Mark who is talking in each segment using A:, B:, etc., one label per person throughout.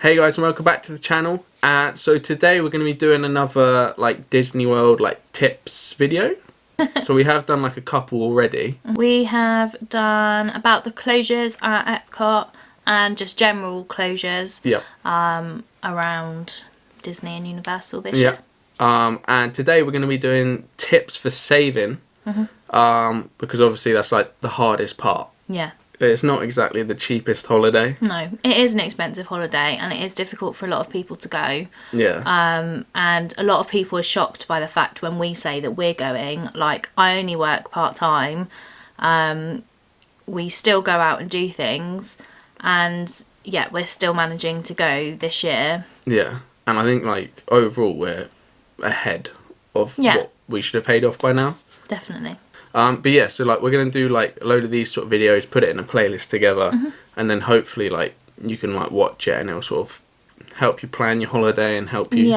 A: Hey guys, and welcome back to the channel. So today we're going to be doing another Disney World tips video. So we have done a couple already.
B: We have done about the closures at Epcot and just general closures.
A: Yep.
B: Around Disney and Universal this year.
A: And today we're going to be doing tips for saving. Because obviously that's the hardest part.
B: Yeah.
A: It's not exactly the cheapest holiday.
B: No, it is an expensive holiday and it is difficult for a lot of people to go.
A: Yeah.
B: And a lot of people are shocked by the fact when we say that we're going. I only work part-time. We still go out and do things. And yeah, we're still managing to go this year.
A: Yeah. And I think overall we're ahead of what we should have paid off by now.
B: Definitely.
A: But yeah, so we're going to do a load of these sort of videos, put it in a playlist together, and then hopefully you can watch it and it'll sort of help you plan your holiday and help you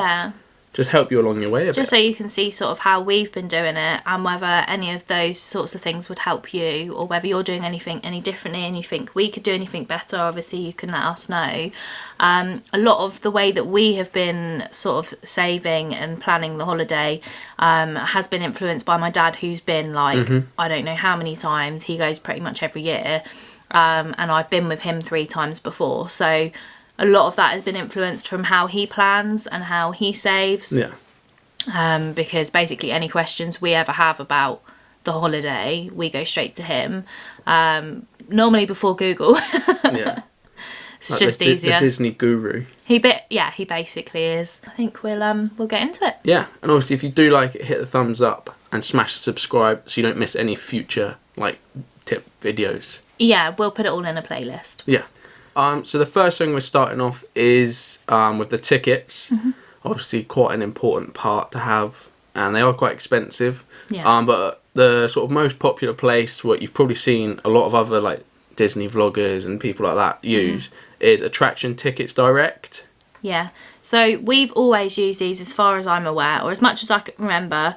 A: just help you along your way a bit.
B: Just so you can see sort of how we've been doing it and whether any of those sorts of things would help you, or whether you're doing anything any differently and you think we could do anything better. Obviously you can let us know. A lot of the way that we have been sort of saving and planning the holiday has been influenced by my dad, who's been I don't know how many times. He goes pretty much every year, and I've been with him 3 times before, so a lot of that has been influenced from how he plans and how he saves.
A: Yeah.
B: Because basically any questions we ever have about the holiday, we go straight to him. Normally before Google.
A: Yeah.
B: It's just easier.
A: The Disney guru.
B: He basically is. I think we'll get into it.
A: Yeah, and obviously if you do like it, hit the thumbs up and smash the subscribe so you don't miss any future tip videos.
B: Yeah, we'll put it all in a playlist.
A: Yeah. So the first thing we're starting off is with the tickets. Obviously quite an important part to have, and they are quite expensive.
B: Yeah.
A: But the sort of most popular place, what you've probably seen a lot of other Disney vloggers and people like that use, is Attraction Tickets Direct.
B: Yeah, so we've always used these as far as I'm aware, or as much as I can remember.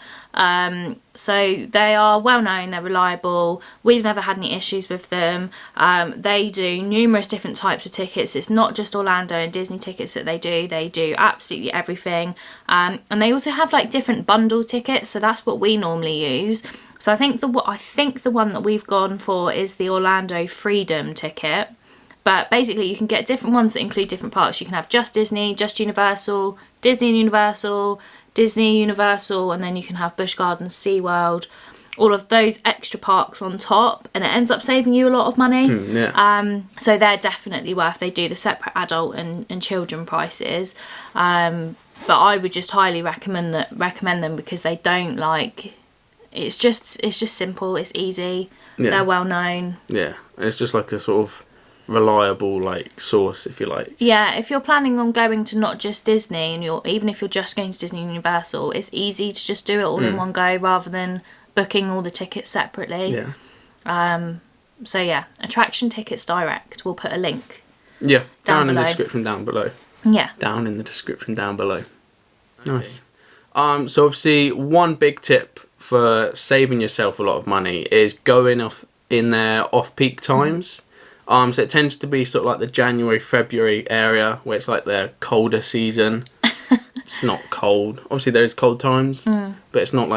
B: So they are well known, they're reliable, we've never had any issues with them. They do numerous different types of tickets. It's not just Orlando and Disney tickets that they do absolutely everything. And they also have different bundle tickets, so that's what we normally use. So I think the one that we've gone for is the Orlando Freedom ticket. But basically you can get different ones that include different parks. You can have just Disney, just Universal, Disney and Universal, Disney, Universal, and then you can have Busch Gardens, SeaWorld, all of those extra parks on top, and it ends up saving you a lot of money. So they're definitely worth. They do the separate adult and children prices. But I would just highly recommend them because they don't it's just simple, it's easy, they're well known.
A: Yeah, and it's just a sort of reliable source, if you like.
B: Yeah, if you're planning on going to not just Disney, and even if you're just going to Disney and Universal, it's easy to just do it all in one go rather than booking all the tickets separately.
A: Yeah.
B: So yeah, Attraction Tickets Direct, we'll put a link
A: down in the description down below.
B: Yeah,
A: down in the description down below. Nice. So obviously one big tip for saving yourself a lot of money is going off in their off-peak times. So it tends to be sort of the January, February area where it's their colder season. It's not cold. Obviously there is cold times, but it's not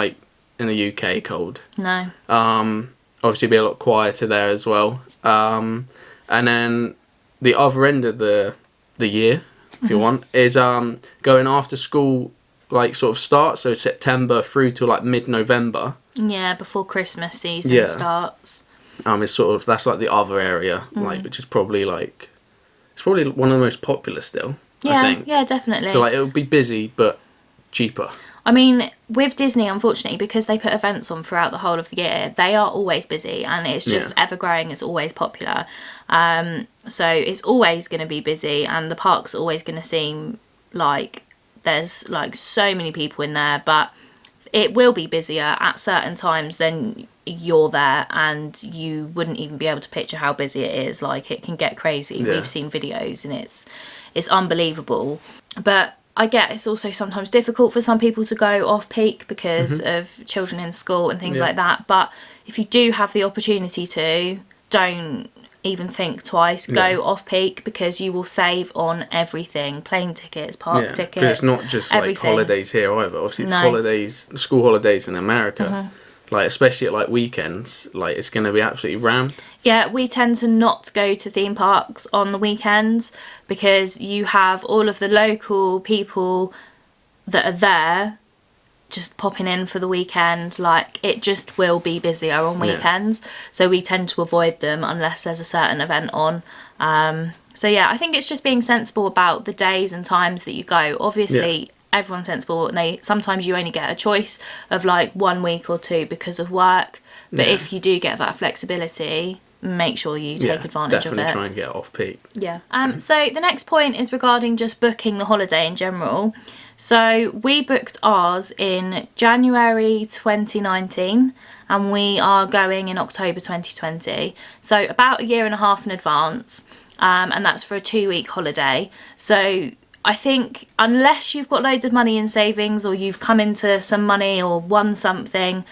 A: in the UK cold.
B: No.
A: Obviously it'll be a lot quieter there as well. And then the other end of the year, if you want, is going after school sort of start, so September through to mid-November.
B: Yeah, before Christmas season starts.
A: It's sort of, that's the other area, which is probably it's probably one of the most popular still.
B: Yeah,
A: I think.
B: Yeah, definitely.
A: So it'll be busy but cheaper.
B: I mean, with Disney, unfortunately, because they put events on throughout the whole of the year, they are always busy and it's just ever growing. It's always popular. So it's always going to be busy, and the park's always going to seem there's so many people in there, but it will be busier at certain times than you're there, and you wouldn't even be able to picture how busy it is. It can get crazy. We've seen videos and it's unbelievable. But I get it's also sometimes difficult for some people to go off peak because of children in school and things like that. But if you do have the opportunity to, don't even think twice. Go Offpeak, because you will save on everything. Plane tickets, park tickets,
A: because it's not just
B: everything.
A: like holidays here either. Obviously, holidays, school holidays in America, like especially at like weekends, like it's going to be absolutely rammed.
B: Yeah, we tend to not go to theme parks on the weekends because you have all of the local people that are there just popping in for the weekend. Like, it just will be busier on weekends, so we tend to avoid them unless there's a certain event on. So yeah, I think it's just being sensible about the days and times that you go. Obviously, everyone's sensible, and sometimes you only get a choice of like 1 week or 2 because of work. But if you do get that flexibility, make sure you take advantage of it.
A: Definitely try and get off peak.
B: Yeah. So the next point is regarding just booking the holiday in general. So we booked ours in January 2019 and we are going in October 2020. So about a year and a half in advance, and that's for a 2-week holiday. So I think unless you've got loads of money in savings or you've come into some money or won something,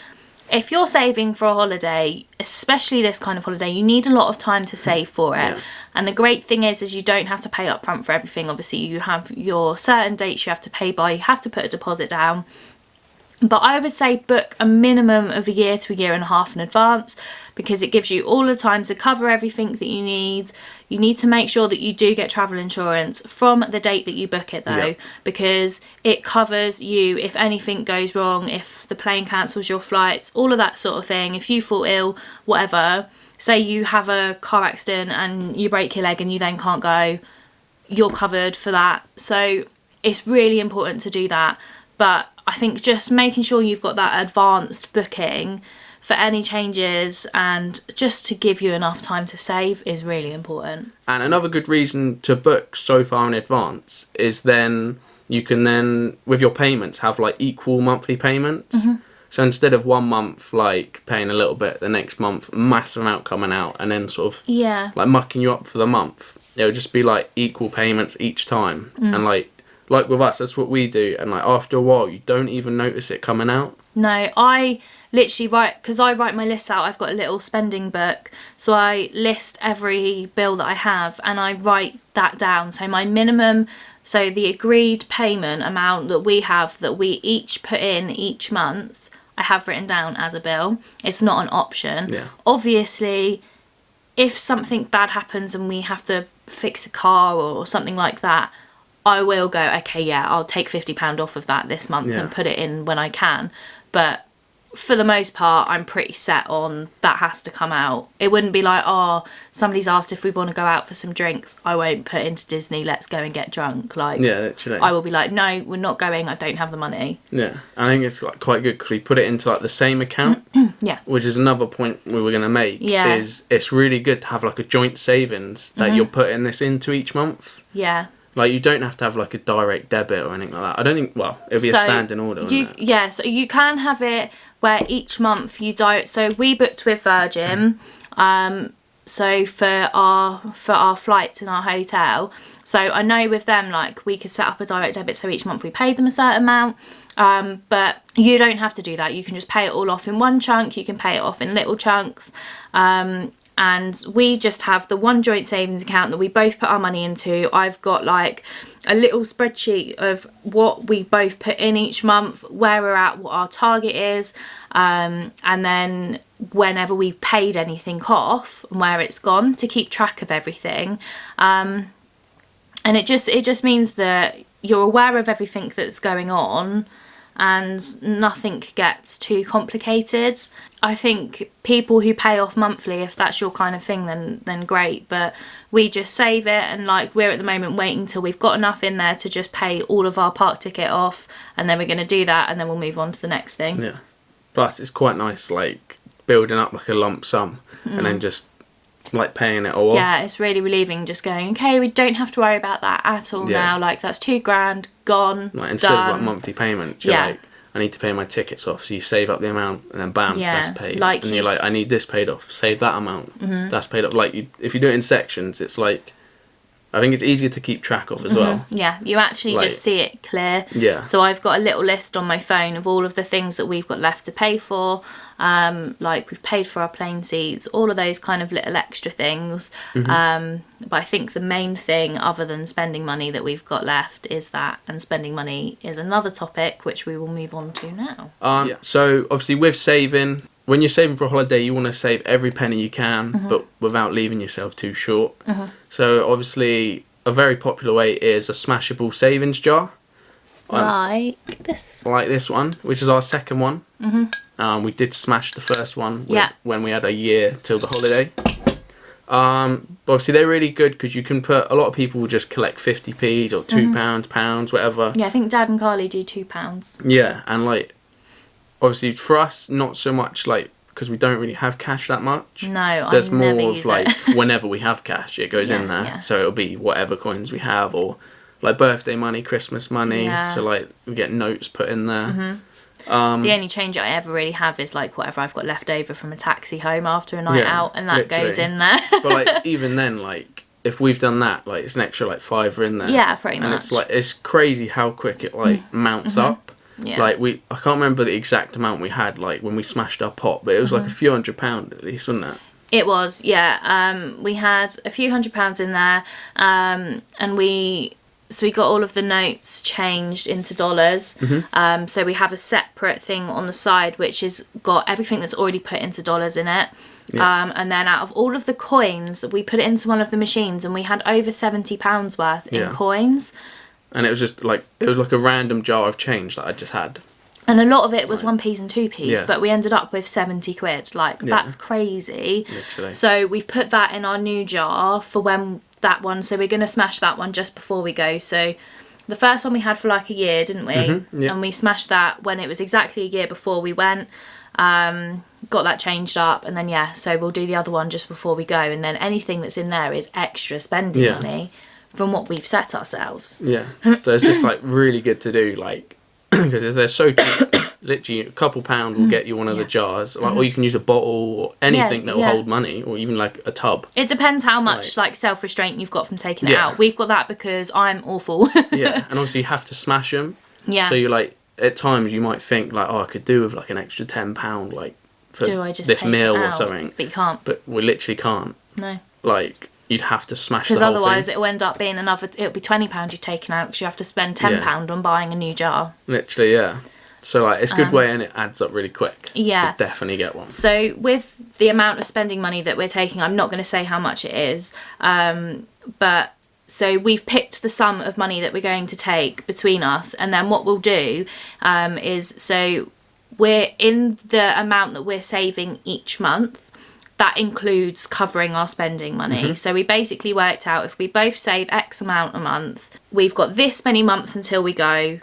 B: if you're saving for a holiday, especially this kind of holiday, you need a lot of time to save for it.
A: Yeah.
B: And the great thing is you don't have to pay up front for everything. Obviously, you have your certain dates you have to pay by. You have to put a deposit down. But I would say book a minimum of a year to a year and a half in advance, because it gives you all the time to cover everything that you need. You need to make sure that you do get travel insurance from the date that you book it though, because it covers you if anything goes wrong, if the plane cancels your flights, all of that sort of thing. If you fall ill, whatever, say you have a car accident and you break your leg and you then can't go, you're covered for that. So it's really important to do that. But I think just making sure you've got that advanced booking for any changes and just to give you enough time to save is really important.
A: And another good reason to book so far in advance is then you can then, with your payments, have like equal monthly payments. So instead of 1 month like paying a little bit, the next month massive amount coming out and then sort of like mucking you up for the month, it'll just be like equal payments each time. And like with us, that's what we do, and like after a while you don't even notice it coming out.
B: No, I literally because I write my lists out. I've got a little spending book, so I list every bill that I have and I write that down. So my minimum, so the agreed payment amount that we have that we each put in each month, I have written down as a bill. It's not an option. Obviously, if something bad happens and we have to fix a car or something like that, I will go, okay, yeah, I'll take £50 off of that this month and put it in when I can. But for the most part, I'm pretty set on that has to come out. It wouldn't be like, oh, somebody's asked if we want to go out for some drinks. I won't put into Disney, let's go and get drunk. Like,
A: literally.
B: I will be like, no, we're not going. I don't have the money.
A: Yeah, I think it's like quite good because we put it into like the same account. Which is another point we were going to make. Is it's really good to have like a joint savings that you're putting this into each month. Like, you don't have to have, like, a direct debit or anything like that. I don't think, well, it'll be a standing order, wouldn't it?
B: Yeah, so you can have it where each month you don't... So we booked with Virgin, so for our flights in our hotel. So I know with them, like, we could set up a direct debit, so each month we paid them a certain amount. But you don't have to do that. You can just pay it all off in one chunk. You can pay it off in little chunks. And we just have the one joint savings account that we both put our money into. I've got like a little spreadsheet of what we both put in each month, where we're at, what our target is, and then whenever we've paid anything off and where it's gone, to keep track of everything. And it just means that you're aware of everything that's going on and nothing gets too complicated. I think people who pay off monthly, if that's your kind of thing, then great. But we just save it, and like we're at the moment waiting till we've got enough in there to just pay all of our park ticket off, and then we're going to do that, and then we'll move on to the next thing.
A: Yeah. Plus, it's quite nice, like building up like a lump sum and then just like paying it all off.
B: Yeah, it's really relieving just going, okay, we don't have to worry about that at all now. Like, that's £2,000 gone.
A: Like, instead of like monthly payments, you're like, I need to pay my tickets off, so you save up the amount and then bam, that's paid.
B: Like,
A: and you're like, I need this paid off, save that amount, that's paid off. Like, if you do it in sections, it's like I think it's easier to keep track of as well.
B: Yeah, you actually
A: Like-
B: just see it clear.
A: Yeah.
B: So I've got a little list on my phone of all of the things that we've got left to pay for. Like we've paid for our plane seats, all of those kind of little extra things. But I think the main thing, other than spending money, that we've got left is that, and spending money is another topic which we will move on to now.
A: So obviously with saving, when you're saving for a holiday, you want to save every penny you can, but without leaving yourself too short. So obviously a very popular way is a smashable savings jar.
B: Like this.
A: Like this one, which is our second one. We did smash the first one when we had a year till the holiday. But obviously they're really good because you can put, a lot of people will just collect 50p's or £2, pounds, whatever.
B: Yeah, I think Dad and Carly do £2.
A: Yeah, and like, obviously for us, not so much like, because we don't really have cash that much.
B: No,
A: so it's
B: I never
A: more of
B: use
A: like,
B: it.
A: whenever we have cash, it goes in there.
B: Yeah.
A: So it'll be whatever coins we have, or like birthday money, Christmas money.
B: Yeah.
A: So like, we get notes put in there.
B: The only change I ever really have is like whatever I've got left over from a taxi home after a night out, and that goes in there.
A: But like, even then, like, if we've done that, like, it's an extra like £5 in there.
B: Yeah, pretty
A: and
B: much.
A: it's like, it's crazy how quick it like mounts up.
B: Yeah.
A: Like I can't remember the exact amount we had like when we smashed our pot, but it was like a few £100 at least, wasn't it?
B: It was, yeah. We had a few £100 in there, and we got all of the notes changed into dollars. So we have a separate thing on the side which has got everything that's already put into dollars in it. And then out of all of the coins, we put it into one of the machines, and we had over £70 worth in coins.
A: And it was just like, it was like a random jar of change that I just had.
B: And a lot of it was 1p's and 2p's,
A: Yeah.
B: but we ended up with 70 quid. Like, that's crazy.
A: Literally.
B: So we've put that in our new jar for when that one, so we're going to smash that one just before we go. So the first one we had for like a year, didn't we? And we smashed that when it was exactly a year before we went. Got that changed up, and then so we'll do the other one just before we go, and then anything that's in there is extra spending money from what we've set ourselves.
A: Yeah. So it's just like really good to do, like, because they're so cheap. Literally a couple pound will get you one of the jars, like, or you can use a bottle or anything that will hold money, or even like a tub.
B: It depends how much like self-restraint you've got from taking it out. We've got that because I'm awful.
A: And obviously you have to smash them.
B: Yeah.
A: So you're like, at times you might think like, oh, I could do with like an extra £10 like for
B: Do I just
A: this
B: take
A: meal
B: it
A: or
B: out?
A: something.
B: But you can't.
A: But we literally can't.
B: No.
A: Like, you'd have to smash the
B: Because
A: whole
B: otherwise
A: thing.
B: it'll end up being it'll be £20 you've taken out, because you have to spend £10 on buying a new jar.
A: Literally, yeah. So like, it's a good way, and it adds up really quick.
B: Yeah.
A: So definitely get one.
B: So with the amount of spending money that we're taking, I'm not going to say how much it is, but so we've picked the sum of money that we're going to take between us, and then what we'll do is, so we're in the amount that we're saving each month. That includes covering our spending money. So we basically worked out, if we both save X amount a month, we've got this many months until we go,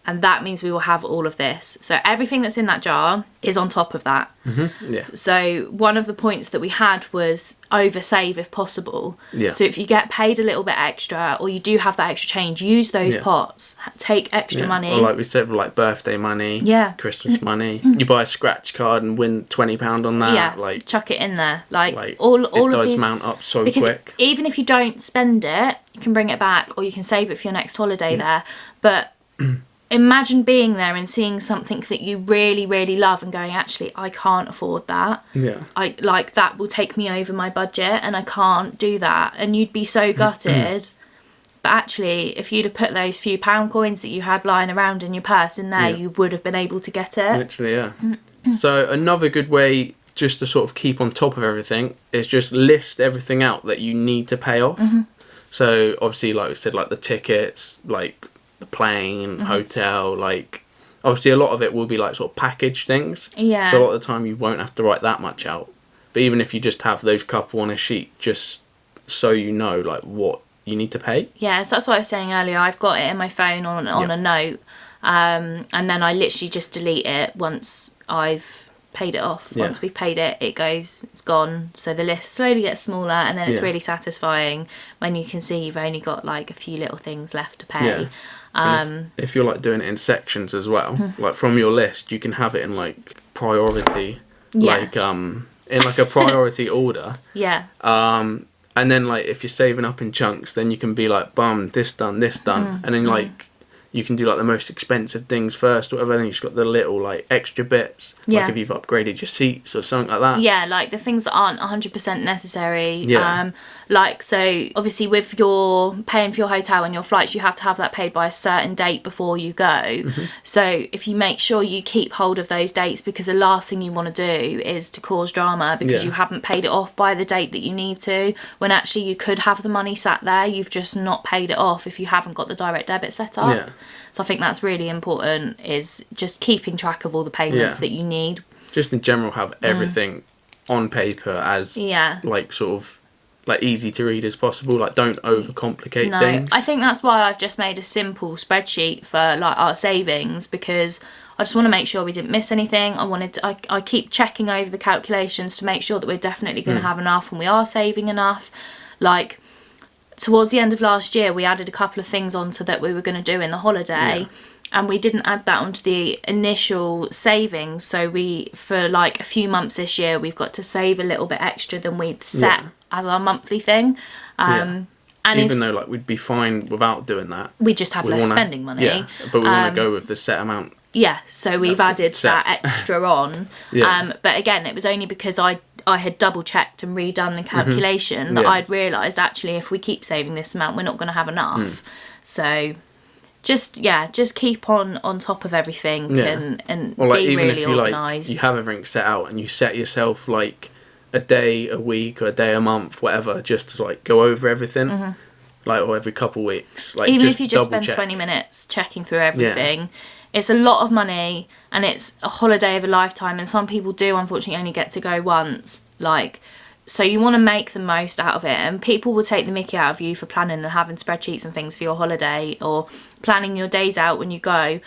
B: and that means we will have all of this. So everything that's in that jar is on top of that.
A: Yeah.
B: So one of the points that we had was oversave if possible.
A: Yeah.
B: So if you get paid a little bit extra, or you do have that extra change, use those pots. Take extra money.
A: Or like we said, like birthday money, Christmas money. You buy a scratch card and win £20 on that.
B: Yeah,
A: Like,
B: chuck it in there. Like
A: it
B: all of
A: does
B: these,
A: mount up so
B: because
A: quick.
B: even if you don't spend it, you can bring it back, or you can save it for your next holiday there. But imagine being there and seeing something that you really, really love and going, actually, I can't afford that.
A: Yeah.
B: I like, that will take me over my budget, and I can't do that. And you'd be so gutted. But actually, if you'd have put those few pound coins that you had lying around in your purse in there, you would have been able to get it.
A: Literally, yeah. So another good way just to sort of keep on top of everything is just list everything out that you need to pay off. So obviously, like we said, like the tickets, like the plane, hotel, like obviously a lot of it will be like sort of package things.
B: Yeah.
A: So a lot of the time you won't have to write that much out. But even if you just have those couple on a sheet, just so you know like what you need to pay.
B: Yeah, so that's what I was saying earlier. I've got it in my phone on a note, and then I literally just delete it once I've paid it off. Once we've paid it, it goes, it's gone. So the list slowly gets smaller, and then it's really satisfying when you can see you've only got like a few little things left to pay.
A: And if you're like doing it in sections as well, like from your list, you can have it in like priority, like in like a priority order.
B: Yeah.
A: And then like if you're saving up in chunks, then you can be like, bum, this done, and then like you can do like the most expensive things first, or whatever. Then you've just got the little like extra bits, like if you've upgraded your seats or something like that.
B: Yeah, like the things that aren't 100% necessary.
A: Yeah.
B: Like, so obviously with your paying for your hotel and your flights, you have to have that paid by a certain date before you go. So if you make sure you keep hold of those dates, because the last thing you want to do is to cause drama because you haven't paid it off by the date that you need to, when actually you could have the money sat there. You've just not paid it off if you haven't got the direct debit set up.
A: Yeah.
B: So I think that's really important, is just keeping track of all the payments that you need.
A: Just in general, have everything on paper as like sort of like easy to read as possible. Like, don't overcomplicate things.
B: I think that's why I've just made a simple spreadsheet for like our savings, because I just want to make sure we didn't miss anything. I keep checking over the calculations to make sure that we're definitely going to have enough and we are saving enough. Like, towards the end of last year, we added a couple of things onto that we were going to do in the holiday, and we didn't add that onto the initial savings. So for like a few months this year, we've got to save a little bit extra than we'd set as our monthly thing. And
A: even though like we'd be fine without doing that,
B: we just have less spending money.
A: Yeah, but we want to go with the set amount.
B: Yeah, so we've added that extra on. But again, it was only because I had double checked and redone the calculation that I'd realised actually if we keep saving this amount, we're not going to have enough. So just keep on top of everything and
A: or like,
B: be
A: even
B: really
A: if you
B: organised.
A: Like, you have everything set out and you set yourself like a day a week or a day a month, whatever, just to like go over everything. Like, or every couple of weeks. Like,
B: even
A: just
B: if you just
A: double
B: spend
A: check.
B: 20 minutes checking through everything. It's a lot of money, and it's a holiday of a lifetime, and some people do unfortunately only get to go once. Like, so you want to make the most out of it, and people will take the mickey out of you for planning and having spreadsheets and things for your holiday, or planning your days out when you go.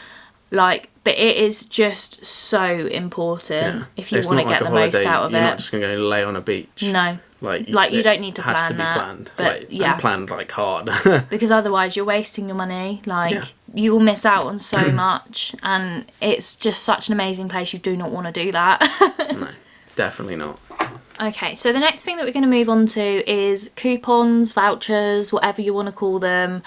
B: Like, but it is just so important if you want to get the most out of it.
A: You're not just going to go lay on a beach.
B: No. Like you don't need to plan that. Has to be
A: planned.
B: But
A: like, and planned like hard.
B: Because otherwise you're wasting your money. Like, you will miss out on so much, and it's just such an amazing place. You do not want to do that.
A: No, definitely not.
B: Okay, so the next thing that we're going to move on to is coupons, vouchers, whatever you want to call them.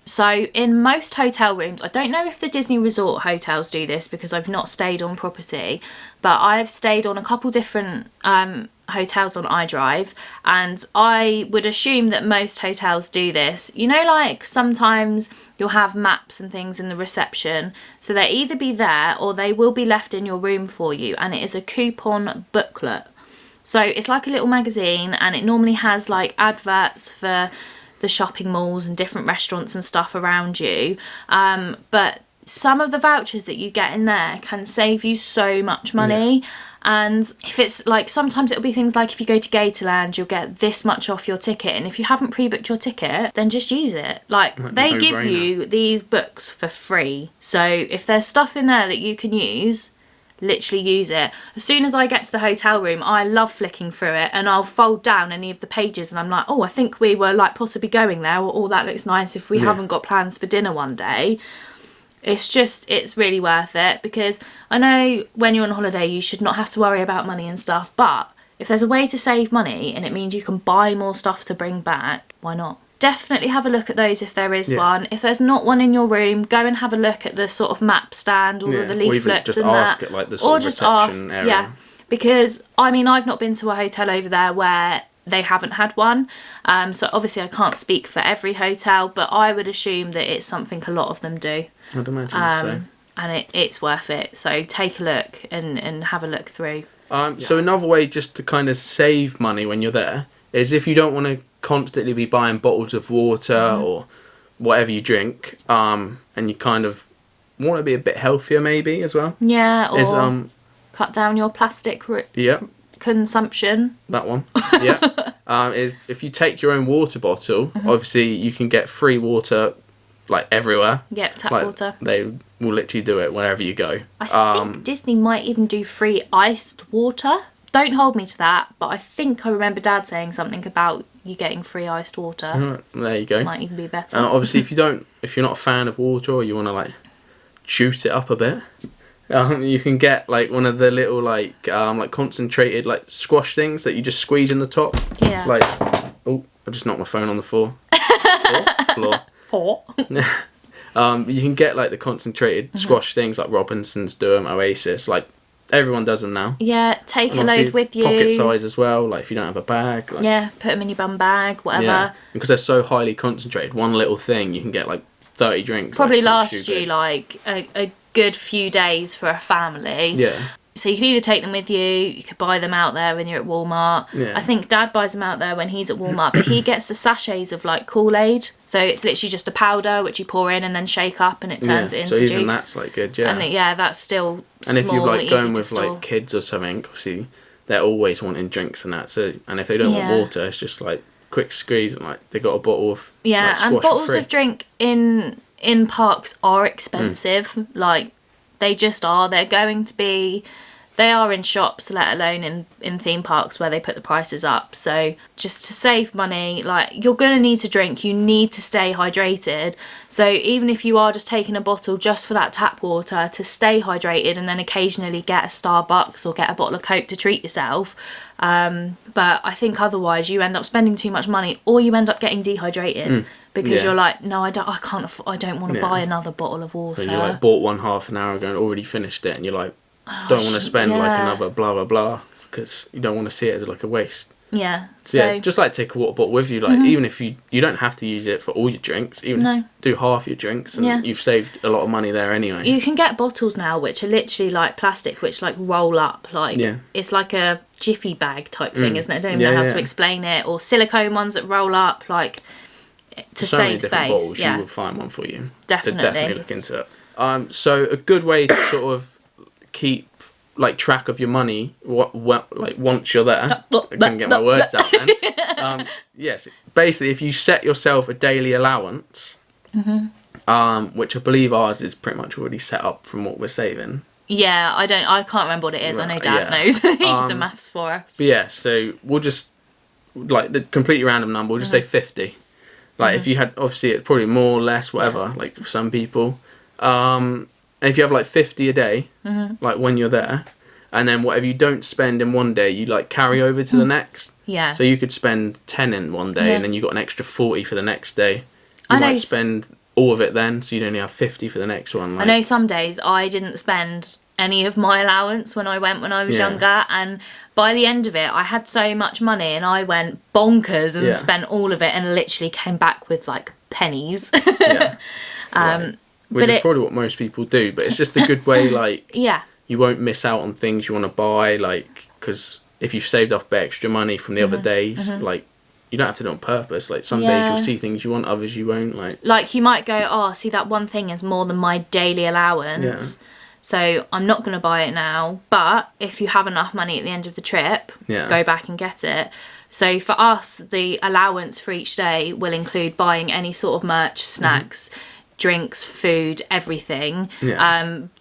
B: So in most hotel rooms, I don't know if the Disney Resort hotels do this because I've not stayed on property, but I've stayed on a couple different hotels on iDrive, and I would assume that most hotels do this. You know, like sometimes you'll have maps and things in the reception, so they'll either be there or they will be left in your room for you, and it is a coupon booklet. So it's like a little magazine, and it normally has like adverts for the shopping malls and different restaurants and stuff around you. But some of the vouchers that you get in there can save you so much money. And if it's like, sometimes it'll be things like if you go to Gatorland, you'll get this much off your ticket. And if you haven't pre-booked your ticket, then just use it. Like they give you these books for free. So if there's stuff in there that you can use, literally use it. As soon as I get to the hotel room, I love flicking through it, and I'll fold down any of the pages and I'm like, oh, I think we were like possibly going there, or oh, that looks nice if we haven't got plans for dinner one day. It's really worth it, because I know when you're on holiday you should not have to worry about money and stuff, but if there's a way to save money and it means you can buy more stuff to bring back, why not? Definitely have a look at those if there is one. If there's not one in your room, go and have a look at the sort of map stand, all of the leaflets and that.
A: At, like, the sort of
B: just
A: reception
B: ask,
A: area.
B: because I mean, I've not been to a hotel over there where they haven't had one, so obviously I can't speak for every hotel, but I would assume that it's something a lot of them do.
A: I'd imagine so.
B: And it's worth it, so take a look and have a look through.
A: So another way just to kind of save money when you're there is, if you don't want to constantly be buying bottles of water or whatever you drink, and you kind of want to be a bit healthier maybe as well.
B: Yeah, or cut down your plastic consumption.
A: That one. Is if you take your own water bottle, obviously you can get free water like everywhere.
B: Yep, tap water.
A: They will literally do it wherever you go.
B: I think Disney might even do free iced water. Don't hold me to that, but I think I remember Dad saying something about you getting free iced water.
A: There you go.
B: Might even be better.
A: And obviously, if you're not a fan of water, or you want to like juice it up a bit, you can get like one of the little like concentrated like squash things that you just squeeze in the top.
B: Yeah.
A: Like Oh, I just knocked my phone on the floor. Floor.
B: Four.
A: You can get like the concentrated squash things like Robinsons do them, Oasis, like everyone does them now.
B: Yeah, take
A: And
B: a load with you.
A: Pocket size as well, like if you don't have a bag. Like,
B: yeah, put them in your bum bag, whatever.
A: yeah, because they're so highly concentrated. One little thing, you can get like 30 drinks.
B: Probably
A: like,
B: last you like a good few days for a family.
A: Yeah.
B: So you could either take them with you, you could buy them out there when you're at Walmart.
A: Yeah.
B: I think Dad buys them out there when he's at Walmart, but he gets the sachets of like Kool-Aid. So it's literally just a powder which you pour in and then shake up and it turns it into
A: so
B: juice.
A: even that's like good, yeah.
B: And that's still
A: and if you're like
B: easy
A: going
B: to
A: with
B: store.
A: like kids or something, obviously they're always wanting drinks and that. So and if they don't want water, it's just like quick squeeze and like they got a bottle of like, squash
B: and bottles
A: for free.
B: of drink in parks are expensive. Like they just are. They are in shops, let alone in theme parks where they put the prices up. So just to save money, like you're going to need to drink, you need to stay hydrated. So even if you are just taking a bottle just for that tap water to stay hydrated and then occasionally get a Starbucks or get a bottle of Coke to treat yourself. But I think otherwise you end up spending too much money or you end up getting dehydrated because you're like, no, I don't want to buy another bottle of water.
A: So you like bought one half an hour ago and already finished it and you're like, don't want to spend like another blah blah blah because you don't want to see it as like a waste.
B: Yeah.
A: So yeah, just like take a water bottle with you, like even if you don't have to use it for all your drinks, even do half your drinks and you've saved a lot of money there anyway.
B: You can get bottles now which are literally like plastic, which like roll up, like it's like a jiffy bag type thing, isn't it? I don't even know how to explain it. Or silicone ones that roll up, like to
A: so
B: save
A: many different
B: space.
A: Bottles, you will find one for you.
B: Definitely.
A: To definitely look into it. So a good way to sort of keep like track of your money like once you're there, I couldn't get my words out then. Yes, basically if you set yourself a daily allowance, which I believe ours is pretty much already set up from what we're saving.
B: Yeah, I can't remember what it is. Right, I know Dad knows. He did the maths for us.
A: But yeah, so we'll just like the completely random number, we'll just say 50. Like if you had, obviously it's probably more or less whatever, like for some people. And if you have like 50 a day, like when you're there, and then whatever you don't spend in one day, you like carry over to the next.
B: Yeah.
A: So you could spend 10 in one day, and then you got an extra 40 for the next day. You might spend all of it then, so you'd only have 50 for the next one. Like.
B: I know some days I didn't spend any of my allowance when I was younger, and by the end of it, I had so much money, and I went bonkers and spent all of it, and literally came back with like pennies.
A: Right. Which is probably what most people do, but it's just a good way, like, you won't miss out on things you want to buy, like, because if you've saved up a bit extra money from the other days, like, you don't have to do it on purpose. Like, some days you'll see things you want, others you won't,
B: Like, you might go, oh, see, that one thing is more than my daily allowance, so I'm not going to buy it now, but if you have enough money at the end of the trip, go back and get it. So for us, the allowance for each day will include buying any sort of merch, snacks, drinks, food, everything. But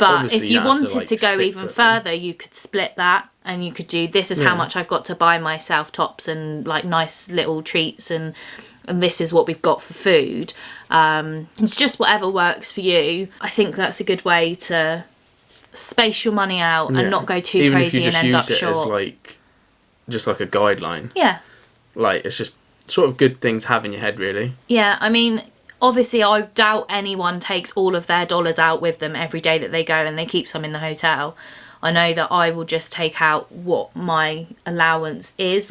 B: obviously if you wanted to go even further, you could split that and you could do, this is how much I've got to buy myself tops and like nice little treats, and this is what we've got for food. It's just whatever works for you. I think that's a good way to space your money out and not go too
A: even
B: crazy and end up short.
A: As like just like a guideline.
B: Yeah.
A: Like it's just sort of good thing to have in your head, really.
B: Yeah, I mean, obviously, I doubt anyone takes all of their dollars out with them every day that they go and they keep some in the hotel. I know that I will just take out what my allowance is.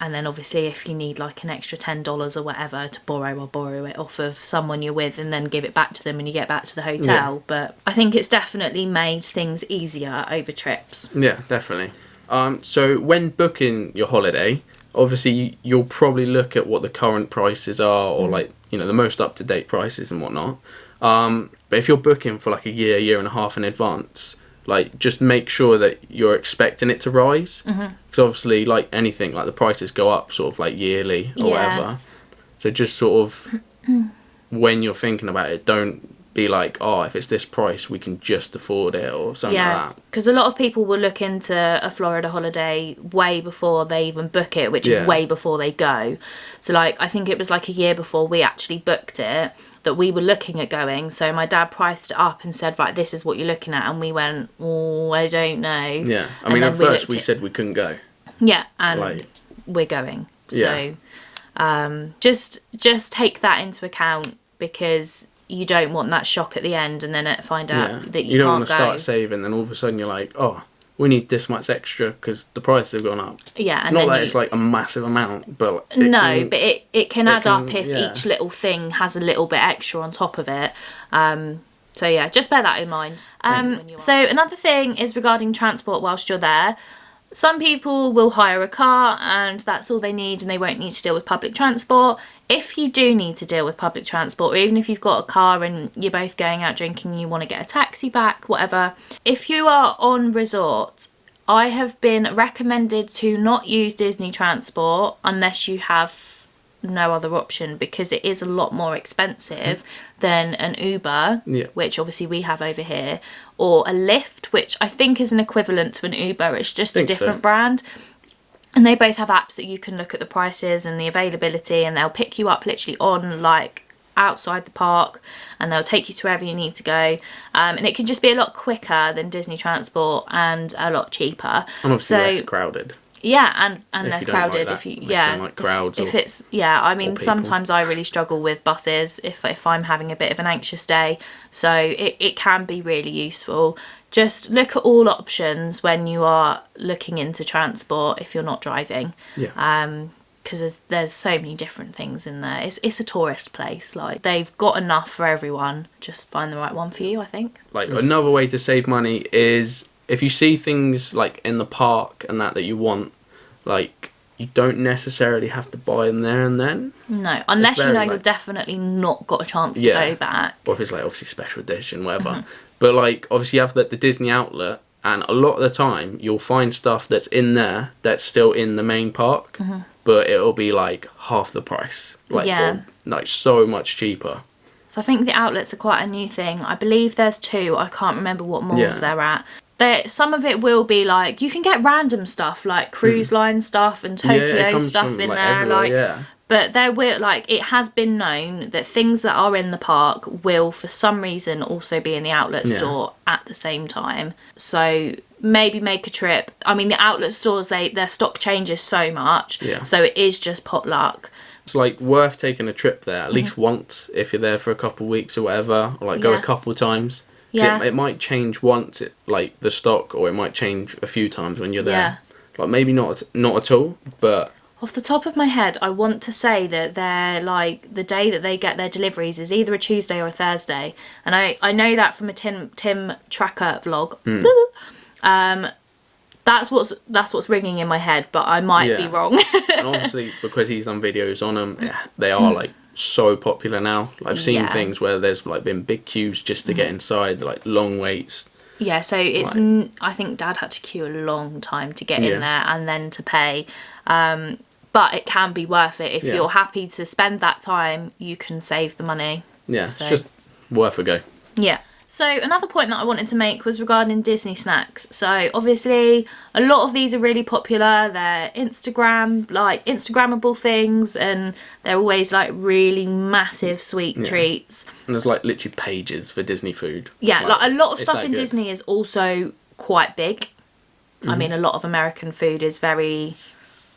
B: And then obviously if you need like an extra $10 or whatever to borrow, I'll borrow it off of someone you're with and then give it back to them when you get back to the hotel. But I think it's definitely made things easier over trips.
A: Yeah, definitely. So when booking your holiday, obviously you'll probably look at what the current prices are, or like, you know, the most up-to-date prices and whatnot. But if you're booking for like a year and a half in advance, like just make sure that you're expecting it to rise. Because obviously, like anything, like the prices go up sort of like yearly or whatever. So just sort of when you're thinking about it, don't be like, oh, if it's this price, we can just afford it or something like that.
B: Because a lot of people will look into a Florida holiday way before they even book it, which is way before they go. So like, I think it was like a year before we actually booked it that we were looking at going. So my dad priced it up and said, right, this is what you're looking at. And we went, oh, I don't know.
A: Yeah. I mean, at first we said we couldn't go.
B: Yeah. And we're going. So just take that into account, because you don't want that shock at the end and then find out that you
A: don't
B: can't
A: want to start saving, then all of a sudden you're like, oh, we need this much extra because the prices have gone up.
B: Yeah, and
A: not that it's like a massive amount, but
B: it can add up if each little thing has a little bit extra on top of it. So yeah, just bear that in mind. So another thing is regarding transport whilst you're there. Some people will hire a car and that's all they need, and they won't need to deal with public transport. If you do need to deal with public transport, or even if you've got a car and you're both going out drinking and you want to get a taxi back, whatever, if you are on resort, I have been recommended to not use Disney transport unless you have no other option, because it is a lot more expensive than an Uber, which obviously we have over here, or a Lyft, which I think is an equivalent to an Uber. It's just a different brand. And they both have apps that you can look at the prices and the availability, and they'll pick you up literally on like outside the park, and they'll take you to wherever you need to go. And it can just be a lot quicker than Disney transport and a lot cheaper.
A: And obviously less crowded.
B: Yeah, and less crowded.
A: Like like crowds.
B: If it's I mean, sometimes I really struggle with buses if I'm having a bit of an anxious day. So it can be really useful. Just look at all options when you are looking into transport if you're not driving.
A: Yeah.
B: Because there's so many different things in there. It's a tourist place. Like, they've got enough for everyone. Just find the right one for you, I think.
A: Like, another way to save money is if you see things like in the park and that you want, like, you don't necessarily have to buy them there and then.
B: No, unless you know you've definitely not got a chance to go back.
A: Or if it's like obviously special edition, whatever. But like, obviously you have the Disney outlet, and a lot of the time you'll find stuff that's in there that's still in the main park, but it'll be like half the price. Like, or, like so much cheaper.
B: So I think the outlets are quite a new thing. I believe there's 2. I can't remember what malls they're at. Some of it will be like, you can get random stuff like cruise line stuff and Tokyo stuff in there. But there will, like, it has been known that things that are in the park will for some reason also be in the outlet store at the same time. So maybe make a trip. I mean, the outlet stores, their stock changes so much. So it is just potluck.
A: It's like worth taking a trip there at least once if you're there for a couple of weeks or whatever, or like go a couple of times. It might change once, like the stock, or it might change a few times when you're there. Like maybe not at all, but
B: off the top of my head, I want to say that they're like the day that they get their deliveries is either a Tuesday or a Thursday, and I know that from a Tim Tracker vlog. That's what's ringing in my head, but I might be wrong.
A: And obviously, because he's done videos on them, they are like so popular now. Like, I've seen things where there's like been big queues just to get inside, like long waits.
B: Yeah, so it's I think Dad had to queue a long time to get in there and then to pay. But it can be worth it if you're happy to spend that time. You can save the money.
A: Yeah, so it's just worth a go. Yeah.
B: So another point that I wanted to make was regarding Disney snacks. So obviously a lot of these are really popular. They're Instagrammable things, and they're always like really massive sweet treats.
A: And there's like literally pages for Disney food.
B: Yeah, like a lot of stuff in Disney is also quite big. I mean, a lot of American food is very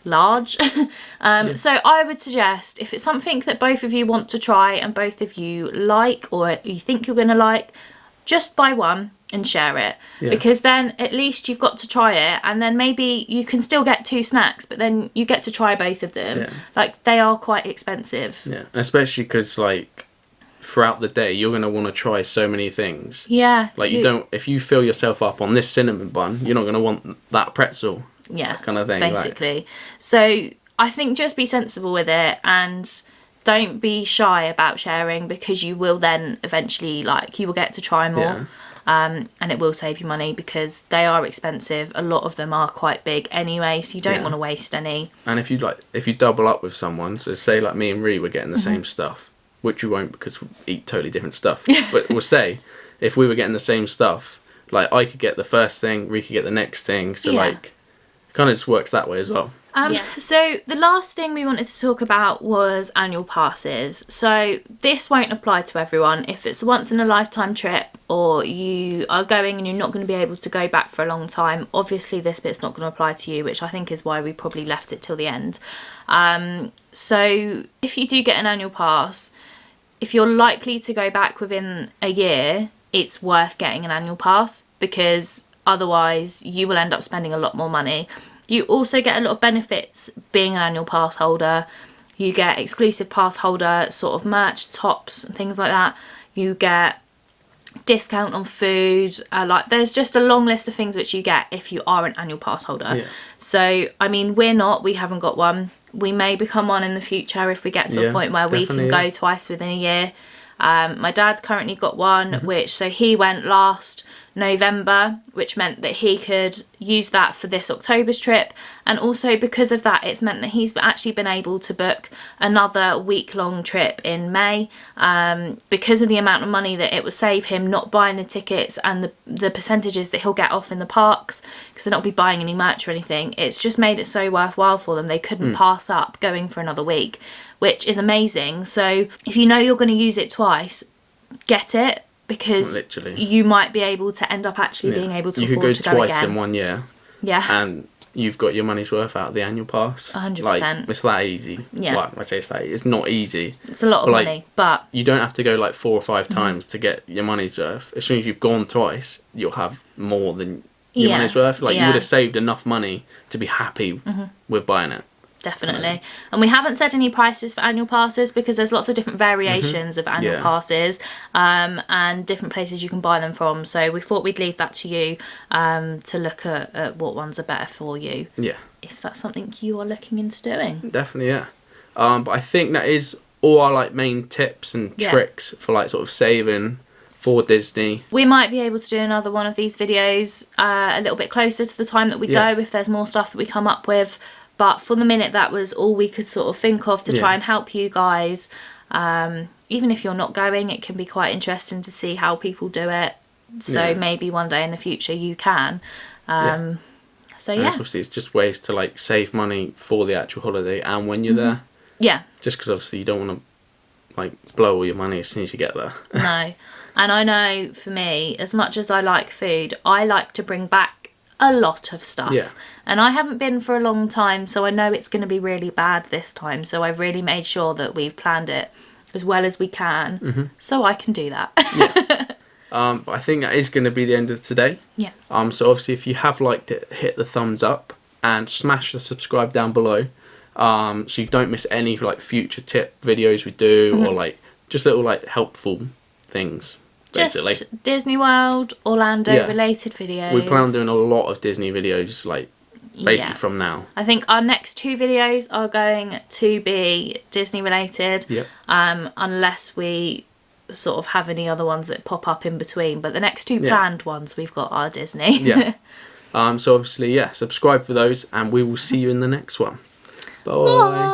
B: large. So I would suggest, if it's something that both of you want to try and both of you like, or you think you're going to like, just buy one and share it, because then at least you've got to try it, and then maybe you can still get 2 snacks, but then you get to try both of them. Like, they are quite expensive.
A: Especially because like throughout the day you're going to want to try so many things. Like, you don't, if you fill yourself up on this cinnamon bun, you're not going to want that pretzel. Kind of thing,
B: basically. Like. So I think just be sensible with it, and don't be shy about sharing, because you will then eventually, like, you will get to try more. And it will save you money, because they are expensive. A lot of them are quite big anyway, so you don't want to waste any.
A: And if you double up with someone, so say like me and Ree were getting the same stuff, which we won't because we eat totally different stuff, but we'll say if we were getting the same stuff, like I could get the first thing, Ree could get the next thing, so like kind of just works that way as well.
B: So the last thing we wanted to talk about was annual passes. So this won't apply to everyone. If it's a once in a lifetime trip or you are going and you're not going to be able to go back for a long time, obviously this bit's not going to apply to you, which I think is why we probably left it till the end. So if you do get an annual pass, if you're likely to go back within a year, it's worth getting an annual pass, because otherwise you will end up spending a lot more money. You also get a lot of benefits being an annual pass holder. You get exclusive pass holder sort of merch, tops and things like that. You get discount on food. Like there's just a long list of things which you get if you are an annual pass holder.
A: Yeah.
B: So I mean, we haven't got one. We may become one in the future if we get to a point where we can go twice within a year. My dad's currently got one, so he went last November, which meant that he could use that for this October's trip, and also because of that it's meant that he's actually been able to book another week-long trip in May, because of the amount of money that it would save him not buying the tickets and the percentages that he'll get off in the parks, because they'll not be buying any merch or anything. It's just made it so worthwhile for them. They couldn't pass up going for another week, which is amazing. So if you know you're going to use it twice, get it, because you might be able to end up actually being able to afford to go again.
A: You could go twice in 1 year.
B: Yeah.
A: And you've got your money's worth out of the annual pass.
B: 100%.
A: Like, it's that easy.
B: Yeah.
A: Like, I say it's that easy. It's not easy.
B: It's a lot of money, but...
A: You don't have to go like 4 or 5 times to get your money's worth. As soon as you've gone twice, you'll have more than your money's worth. Like, you would have saved enough money to be happy with buying it.
B: Definitely. And we haven't said any prices for annual passes because there's lots of different variations of annual passes, and different places you can buy them from. So we thought we'd leave that to you, to look at what ones are better for you. Yeah. If that's something you are looking into doing.
A: Definitely, yeah. But I think that is all our like main tips and tricks for like sort of saving for Disney.
B: We might be able to do another one of these videos a little bit closer to the time that we go, if there's more stuff that we come up with. But for the minute, that was all we could sort of think of to try and help you guys. Even if you're not going, it can be quite interesting to see how people do it. So maybe one day in the future you can. So yeah.
A: Obviously, it's just ways to like save money for the actual holiday and when you're there. Yeah. Just because obviously you don't want to like blow all your money as soon as you get there.
B: No. And I know for me, as much as I like food, I like to bring back a lot of stuff. Yeah. And I haven't been for a long time, so I know it's going to be really bad this time. So I've really made sure that we've planned it as well as we can, so I can do that.
A: But I think that is going to be the end of today. Yeah. So obviously, if you have liked it, hit the thumbs up and smash the subscribe down below, so you don't miss any like future tip videos we do, or like just little like helpful things. Basically.
B: Just Disney World, Orlando related videos.
A: We plan on doing a lot of Disney videos, like basically from now.
B: I think our next 2 videos are going to be Disney related, unless we sort of have any other ones that pop up in between. But the next 2 planned ones we've got are Disney.
A: So obviously, subscribe for those, and we will see you in the next one. Bye.